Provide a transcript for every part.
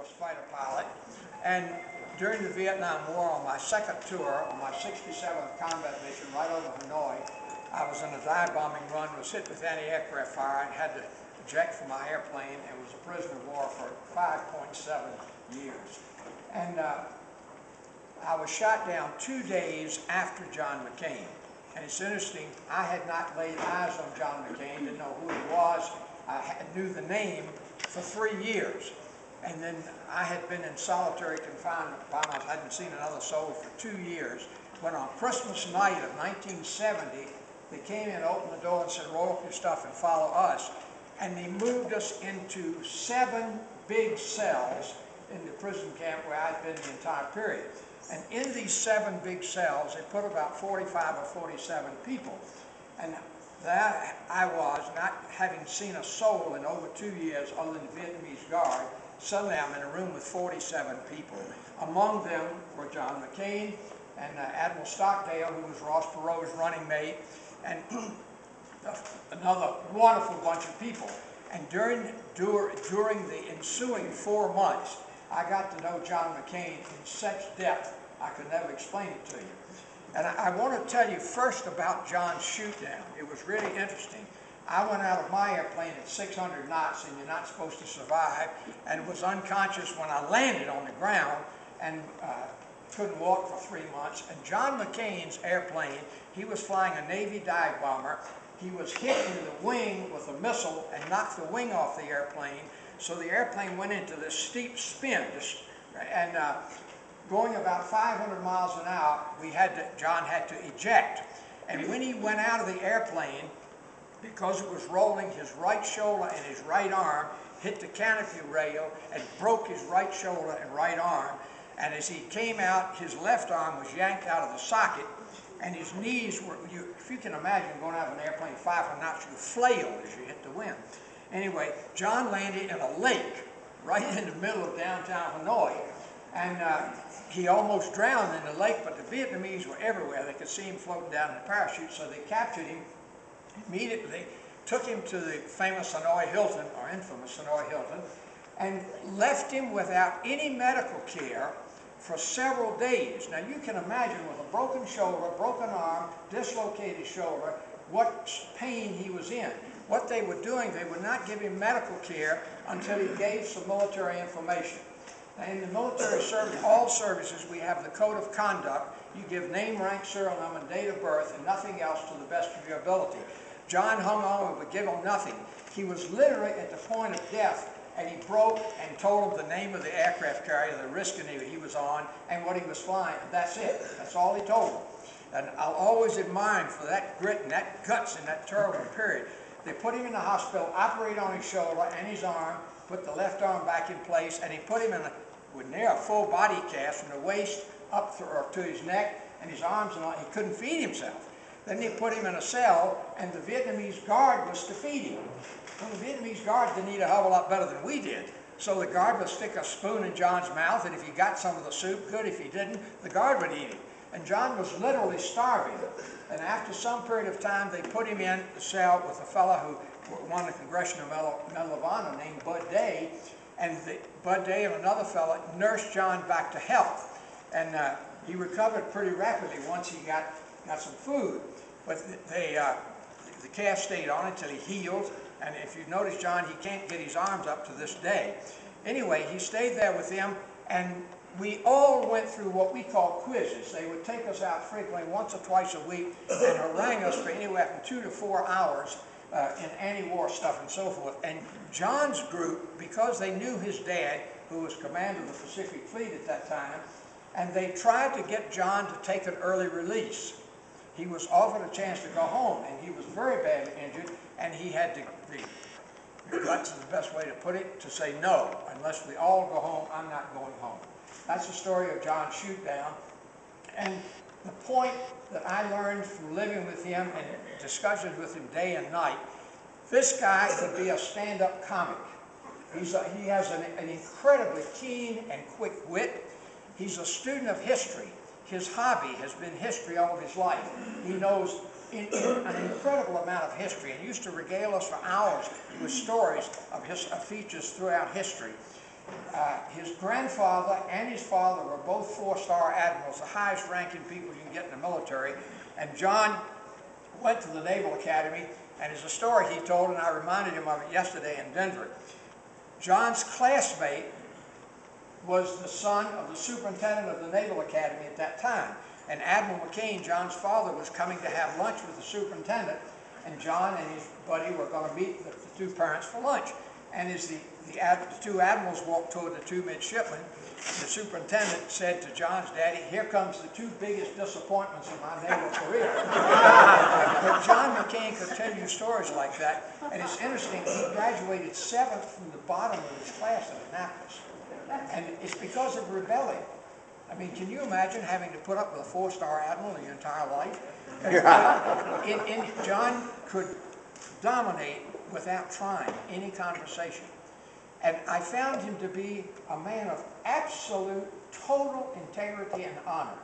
Fighter pilot, and during the Vietnam War, on my second tour, on my 67th combat mission right over Hanoi, I was in a dive bombing run, was hit with anti-aircraft fire, and had to eject from my airplane, and was a prisoner of war for 5.7 years. And I was shot down 2 days after John McCain. And it's interesting, I had not laid eyes on John McCain, didn't know who he was. I knew the name for 3 years. And then I had been in solitary confinement by myself. I hadn't seen another soul for 2 years. When on Christmas night of 1970, they came in, opened the door and said, roll up your stuff and follow us. And they moved us into 7 big cells in the prison camp where I'd been the entire period. And in these 7 big cells, they put about 45 or 47 people. And that I was, not having seen a soul in over 2 years other than the Vietnamese guard. Suddenly I'm in a room with 47 people. Among them were John McCain and Admiral Stockdale, who was Ross Perot's running mate, and another wonderful bunch of people. And during the ensuing 4 months, I got to know John McCain in such depth, I could never explain it to you. And I want to tell you first about John's shoot-down. It was really interesting. I went out of my airplane at 600 knots, and you're not supposed to survive, and was unconscious when I landed on the ground, and couldn't walk for 3 months. And John McCain's airplane, he was flying a Navy dive bomber. He was hit in the wing with a missile and knocked the wing off the airplane, so the airplane went into this steep spin, and going about 500 miles an hour, John had to eject. And when he went out of the airplane, because it was rolling, his right shoulder and his right arm hit the canopy rail and broke his right shoulder and right arm. And as he came out, his left arm was yanked out of the socket, and his knees were, if you can imagine going out of an airplane 500 knots, you flail as you hit the wind. Anyway, John landed in a lake right in the middle of downtown Hanoi, and he almost drowned in the lake, but the Vietnamese were everywhere. They could see him floating down in a parachute, so they captured him immediately, took him to the famous Hanoi Hilton, or infamous Hanoi Hilton, and left him without any medical care for several days. Now you can imagine, with a broken shoulder, broken arm, dislocated shoulder, what pain he was in. What they were doing, they would not give him medical care until he gave some military information. Now, in the military service, all services, we have the code of conduct. You give name, rank, serial number, and date of birth, and nothing else to the best of your ability. John hung on and would give him nothing. He was literally at the point of death, and he broke and told him the name of the aircraft carrier, the risk he was on, and what he was flying. And that's it. That's all he told him. And I'll always admire him for that grit and that guts in that terrible period. They put him in the hospital, operated on his shoulder and his arm, put the left arm back in place, and he put him in with near a full body cast from the waist up to his neck and his arms and all. He couldn't feed himself. Then they put him in a cell, and the Vietnamese guard was to feed him. Well, the Vietnamese guard didn't eat a hell of a lot better than we did. So the guard would stick a spoon in John's mouth, and if he got some of the soup, good. If he didn't, the guard would eat it. And John was literally starving. And after some period of time, they put him in the cell with a fellow who won the Congressional Medal of Honor named Bud Day. And Bud Day and another fellow nursed John back to health. And he recovered pretty rapidly once he got some food. But the cast stayed on until he healed. And if you notice, John, he can't get his arms up to this day. Anyway, he stayed there with them, and we all went through what we call quizzes. They would take us out frequently, once or twice a week, and harangue us for anywhere from 2 to 4 hours in anti-war stuff and so forth. And John's group, because they knew his dad, who was commander of the Pacific Fleet at that time, and they tried to get John to take an early release. He was offered a chance to go home, and he was very badly injured, and he had the guts is the best way to put it, to say no, unless we all go home, I'm not going home. That's the story of John's shoot-down. And the point that I learned from living with him and discussions with him day and night, this guy could be a stand-up comic. He has an incredibly keen and quick wit. He's a student of history. His hobby has been history all of his life. He knows an incredible amount of history, and used to regale us for hours with stories of features throughout history. His grandfather and his father were both four-star admirals, the highest ranking people you can get in the military. And John went to the Naval Academy, and there's a story he told, and I reminded him of it yesterday in Denver. John's classmate was the son of the superintendent of the Naval Academy at that time. And Admiral McCain, John's father, was coming to have lunch with the superintendent, and John and his buddy were going to meet the two parents for lunch. And as the two admirals walked toward the two midshipmen, the superintendent said to John's daddy, "Here comes the two biggest disappointments of my naval career." But John McCain could tell you stories like that, and it's interesting, he graduated 7th from the bottom of his class at Annapolis. And it's because of rebellion. I mean, can you imagine having to put up with a four-star admiral your entire life? John could dominate without trying any conversation. And I found him to be a man of absolute, total integrity and honor.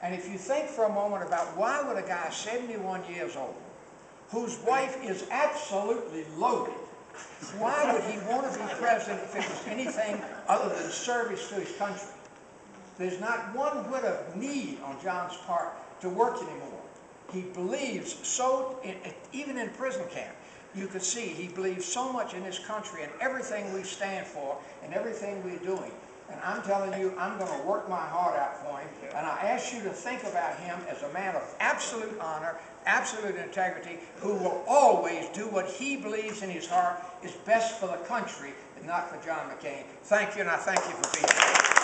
And if you think for a moment about why would a guy 71 years old, whose wife is absolutely loaded, why would he want to be president if it was anything other than service to his country? There's not one whit of need on John's part to work anymore. He believes so, even in prison camp, you could see he believes so much in this country and everything we stand for and everything we're doing. And I'm telling you, I'm going to work my heart out for him. And I ask you to think about him as a man of absolute honor, absolute integrity, who will always do what he believes in his heart is best for the country and not for John McCain. Thank you, and I thank you for being here.